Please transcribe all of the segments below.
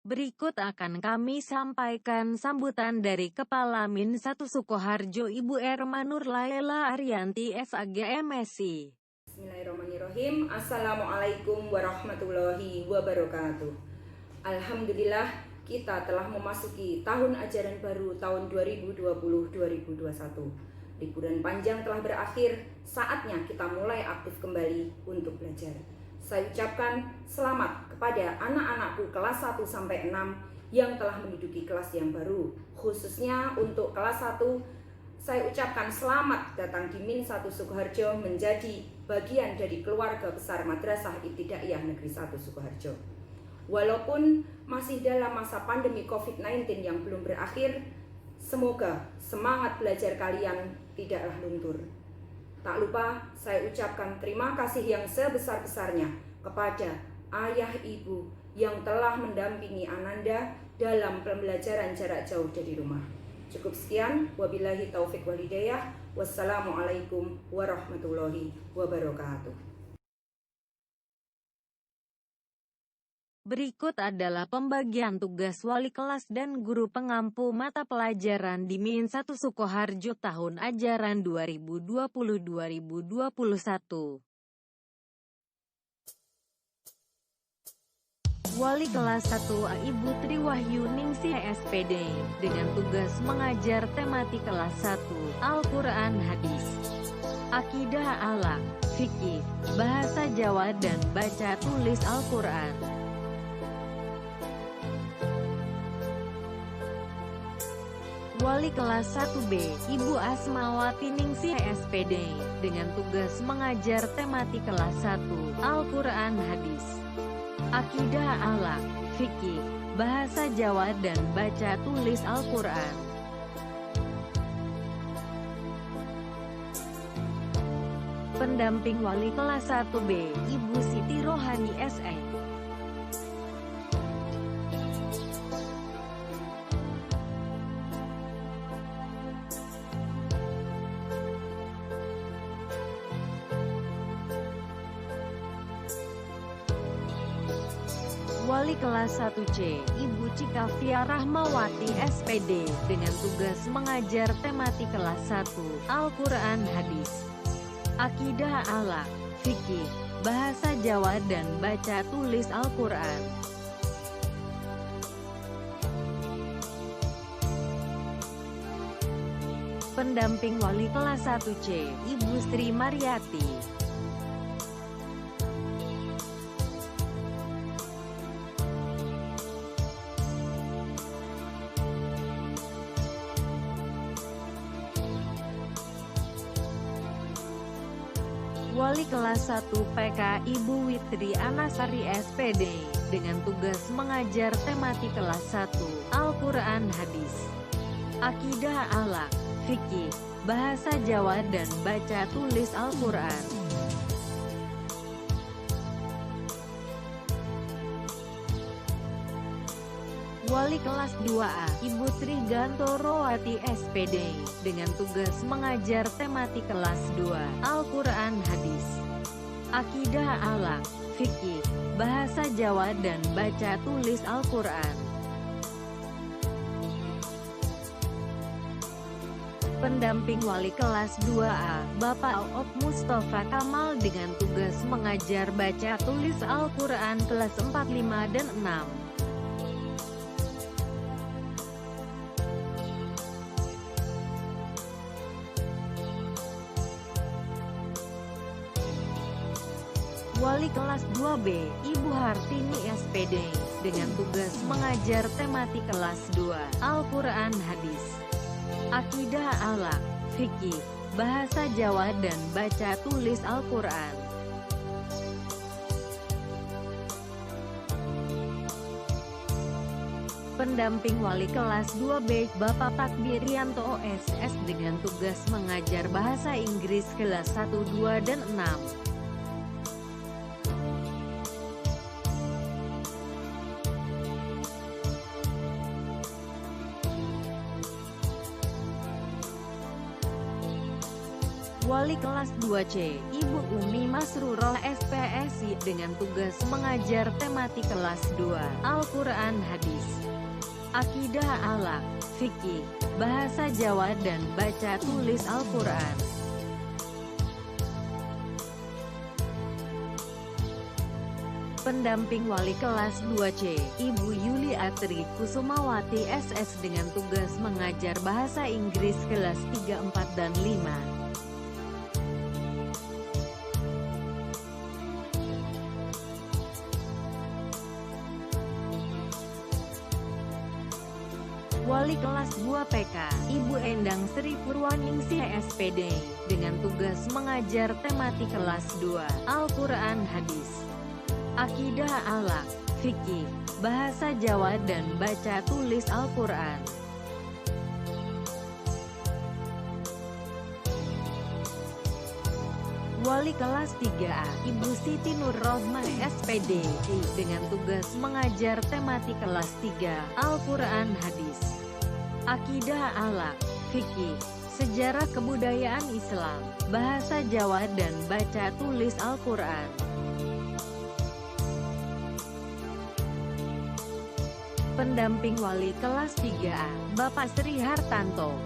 Berikut akan kami sampaikan sambutan dari Kepala Min 1 Sukoharjo Ibu Ermanur Laila Ariyanti SAG MSI. Bismillahirrahmanirrahim. Assalamualaikum warahmatullahi wabarakatuh. Alhamdulillah, kita telah memasuki tahun ajaran baru tahun 2020-2021. Liburan panjang telah berakhir, saatnya kita mulai aktif kembali untuk belajar. Saya ucapkan selamat kepada anak-anakku kelas 1 sampai 6 yang telah menduduki kelas yang baru. Khususnya untuk kelas 1, saya ucapkan selamat datang di Min 1 Sukoharjo menjadi bagian dari keluarga besar Madrasah Ibtidaiyah Negeri 1 Sukoharjo. Walaupun masih dalam masa pandemi COVID-19 yang belum berakhir, semoga semangat belajar kalian tidaklah luntur. Tak lupa saya ucapkan terima kasih yang sebesar-besarnya kepada ayah ibu yang telah mendampingi Ananda dalam pembelajaran jarak jauh dari rumah. Cukup sekian, wabillahi taufik wal hidayah. Wassalamualaikum warahmatullahi wabarakatuh. Berikut adalah pembagian tugas wali kelas dan guru pengampu mata pelajaran di Min 1 Sukoharjo tahun ajaran 2020-2021. Wali kelas 1A Ibu Triwahyu Ningsih SPD dengan tugas mengajar tematik kelas 1 Al-Quran Hadis, Akidah Akhlak, Fikih, Bahasa Jawa dan Baca Tulis Al-Quran. Wali kelas 1B, Ibu Asmawati Ningsih SPD, dengan tugas mengajar tematik kelas 1, Al-Quran Hadis, Akidah Akhlak, Fikih, Bahasa Jawa dan Baca Tulis Al-Quran. Pendamping wali kelas 1B, Ibu Siti Rohani SE. Wali kelas 1C, Ibu Cikavia Rahmawati SPD, dengan tugas mengajar tematik kelas 1, Al-Quran Hadis, Akidah Akhlak, Fikih, Bahasa Jawa dan Baca Tulis Al-Quran. Pendamping wali kelas 1C, Ibu Sri Mariati. Wali kelas 1 PK Ibu Witri Anasari SPD, dengan tugas mengajar tematik kelas 1, Al-Quran Hadis, Akidah Akhlak, Fikih, Bahasa Jawa dan Baca Tulis Al-Quran. Wali kelas 2A, Ibu Tri Gantorowati SPD, dengan tugas mengajar tematik kelas 2, Al-Quran Hadis, Akidah Akhlak, Fikih, Bahasa Jawa dan Baca Tulis Al-Quran. Pendamping wali kelas 2A, Bapak Op Mustafa Kamal, dengan tugas mengajar baca tulis Al-Quran kelas 4, 5 dan 6. Wali kelas 2B, Ibu Hartini SPD, dengan tugas mengajar tematik kelas 2, Al-Quran Hadis, Akidah Akhlak, Fikih, Bahasa Jawa dan Baca Tulis Al-Quran. Pendamping wali kelas 2B, Bapak Takbirianto OSS, dengan tugas mengajar bahasa Inggris kelas 1, 2 dan 6. Wali kelas 2C, Ibu Umi Masruroh SPSI dengan tugas mengajar tematik kelas 2, Al-Quran Hadis, Akidah Akhlak, Fikih, Bahasa Jawa dan Baca Tulis Al-Quran. Pendamping wali kelas 2C, Ibu Yuli Atri Kusumawati SS dengan tugas mengajar bahasa Inggris kelas 3, 4, dan 5. Wali kelas 2 PK, Ibu Endang Sri Purwaningsih SPD, dengan tugas mengajar tematik kelas 2, Al-Quran Hadis, Akidah Akhlak, Fikih, Bahasa Jawa dan Baca Tulis Al-Quran. Wali kelas 3A, Ibu Siti Nurrohmah SPD, dengan tugas mengajar tematik kelas 3, Al-Quran Hadis, Akidah Akhlak, Fikih, Sejarah Kebudayaan Islam, Bahasa Jawa dan Baca Tulis Al-Quran. Pendamping wali kelas 3A, Bapak Sri Hartanto.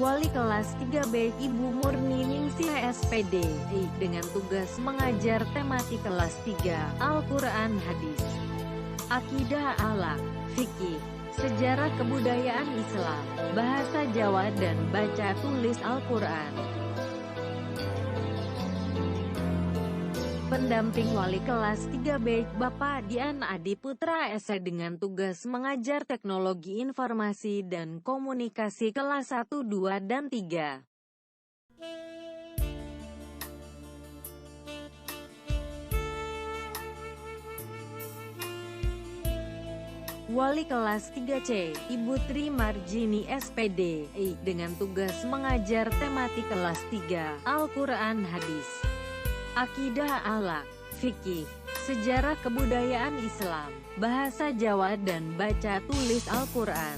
Wali kelas 3B, Ibu Murni Ningsih SPD, dengan tugas mengajar tematik kelas 3, Al-Quran Hadis, Akidah Akhlak, Fikih, Sejarah Kebudayaan Islam, Bahasa Jawa dan Baca Tulis Al-Quran. Pendamping wali kelas 3B, Bapak Dian Adi Putra SE dengan tugas mengajar teknologi informasi dan komunikasi kelas 1, 2, dan 3. Wali kelas 3C, Ibu Tri Marjini SPD, dengan tugas mengajar tematik kelas 3, Al-Quran Hadis, Akidah Akhlak, Fikih, Sejarah Kebudayaan Islam, Bahasa Jawa dan Baca Tulis Al-Quran.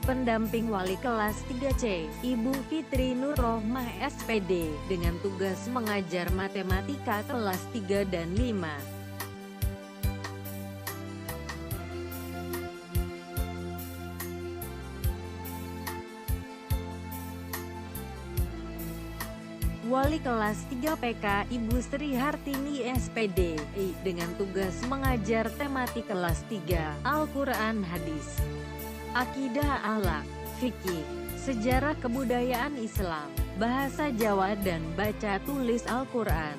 Pendamping wali kelas 3C, Ibu Fitri Nurrohmah SPD, dengan tugas mengajar matematika kelas 3 dan 5. Wali kelas 3 PK, Ibu Sri Hartini SPD, dengan tugas mengajar tematik kelas 3, Al-Quran Hadis, Akidah Akhlak, Fikih, Sejarah Kebudayaan Islam, Bahasa Jawa dan Baca Tulis Al-Quran.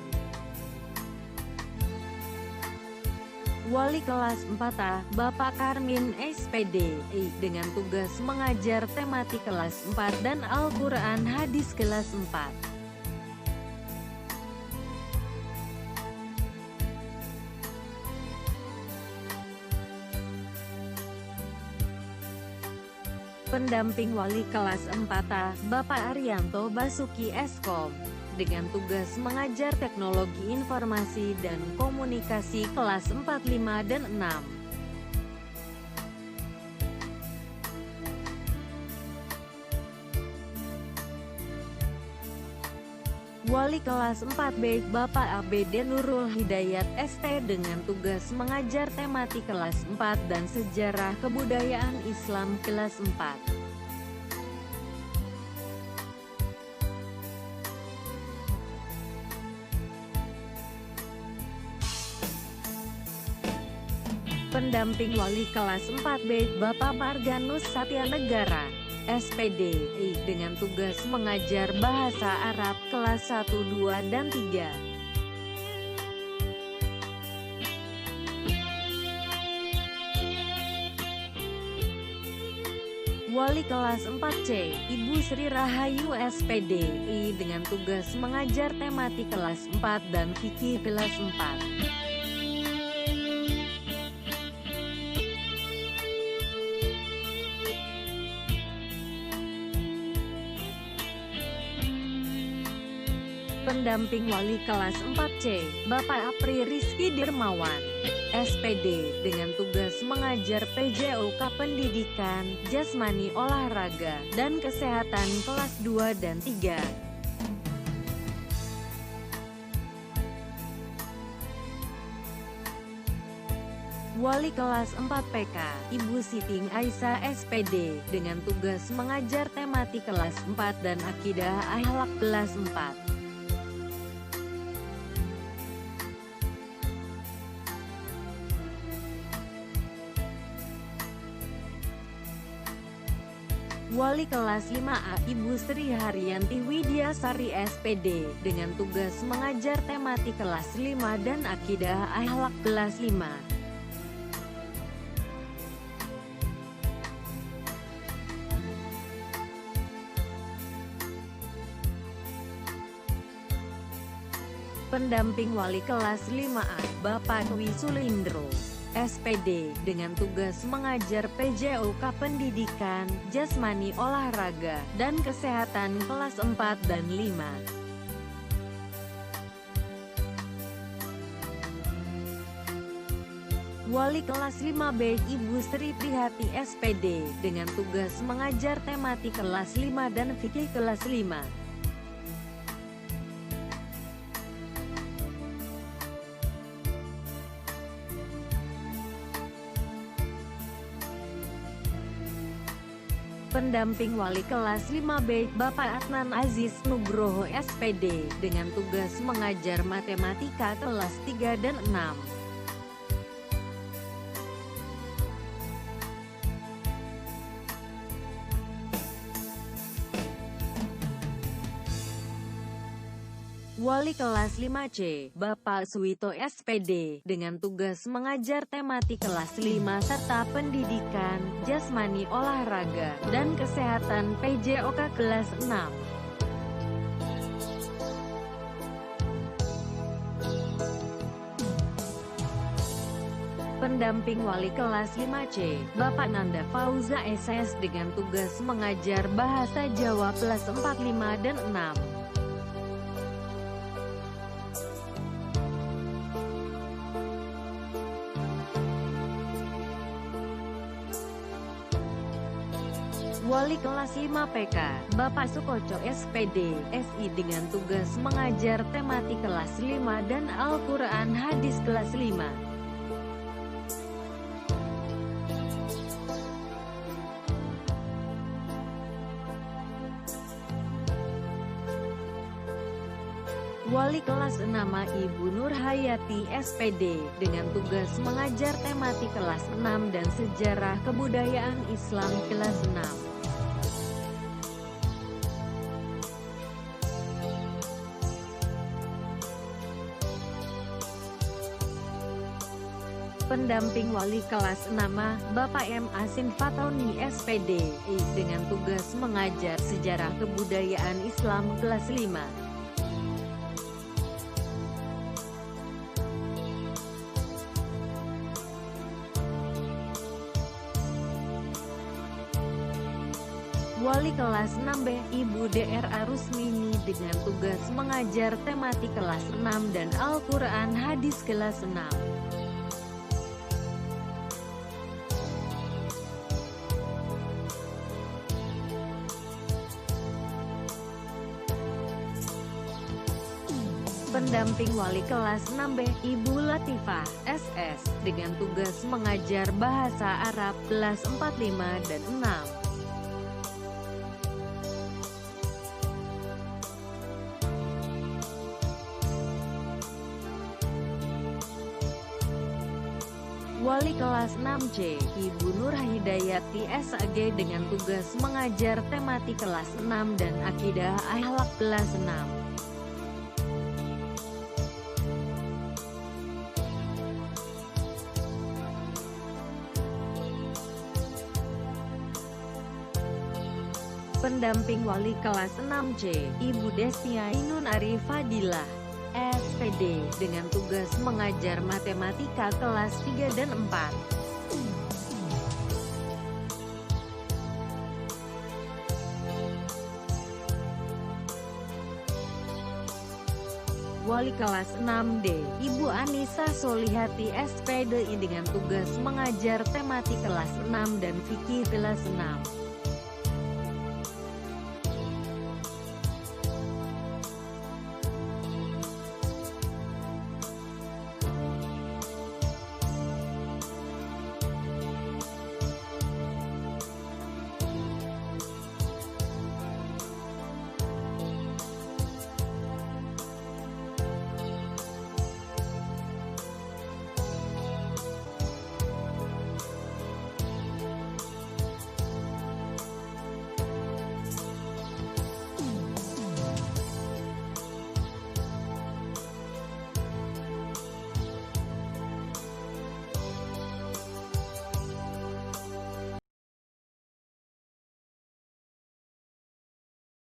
Wali kelas 4A, Bapak Karmin SPD, dengan tugas mengajar tematik kelas 4 dan Al-Quran Hadis kelas 4. Pendamping wali kelas 4A, Bapak Arianto Basuki Eskom, dengan tugas mengajar teknologi informasi dan komunikasi kelas 4, 5, dan 6. Wali kelas 4B, Bapak ABD Nurul Hidayat ST, dengan tugas mengajar tematik kelas 4 dan Sejarah Kebudayaan Islam kelas 4. Pendamping wali kelas 4B, Bapak Marganus Satyanegara SPD, dengan tugas mengajar bahasa Arab kelas 1, 2, dan 3. Wali kelas 4C, Ibu Sri Rahayu SPD, dengan tugas mengajar tematik kelas 4 dan fikih kelas 4. Pendamping Wali kelas 4C, Bapak Apri Rizky Dermawan, SPD, dengan tugas mengajar PJOK Pendidikan, Jasmani Olahraga, dan Kesehatan kelas 2 dan 3. Wali kelas 4 PK, Ibu Siting Aisyah SPD, dengan tugas mengajar tematik kelas 4 dan akidah akhlak kelas 4. Wali kelas 5A, Ibu Sri Haryanti Widyasari SPD, dengan tugas mengajar tematik kelas 5 dan akidah akhlak kelas 5. Pendamping Wali kelas 5A, Bapak Dwi Sulindro, SPD, dengan tugas mengajar PJOK Pendidikan, Jasmani Olahraga, dan Kesehatan kelas 4 dan 5. Wali kelas 5B, Ibu Sri Prihati SPD, dengan tugas mengajar tematik kelas 5 dan fikih kelas 5. Pendamping Wali kelas 5B, Bapak Adnan Aziz Nugroho SPD, dengan tugas mengajar matematika kelas 3 dan 6. Wali kelas 5C, Bapak Suwito SPD, dengan tugas mengajar tematik kelas 5 serta pendidikan, jasmani olahraga, dan kesehatan PJOK kelas 6. Pendamping Wali kelas 5C, Bapak Nanda Fauza SS, dengan tugas mengajar bahasa Jawa kelas 4, 5, dan 6. Wali kelas 5 PK, Bapak Sukoco SPD, SI, dengan tugas mengajar tematik kelas 5 dan Al-Quran Hadis kelas 5. Wali kelas 6 Ibu Nur Hayati SPD, dengan tugas mengajar tematik kelas 6 dan sejarah kebudayaan Islam kelas 6. Pendamping Wali kelas 6 Bapak M. Asin Fatoni SPD, dengan tugas mengajar sejarah kebudayaan Islam kelas 5. Wali kelas 6B, Ibu DRA Rusmini, dengan tugas mengajar tematik kelas 6 dan Al-Quran Hadis kelas 6. Pendamping Wali kelas 6B, Ibu Latifah SS, dengan tugas mengajar bahasa Arab kelas 4, 5, dan 6. Wali kelas 6C, Ibu Nur Hidayati SAG, dengan tugas mengajar tematik kelas 6 dan akidah akhlak kelas 6. Pendamping Wali kelas 6C, Ibu Destia Ainun Arifadilah SPD, dengan tugas mengajar matematika kelas 3 dan 4. Wali kelas 6D, Ibu Anissa Solihati SPDI dengan tugas mengajar tematik kelas 6 dan fikih kelas 6.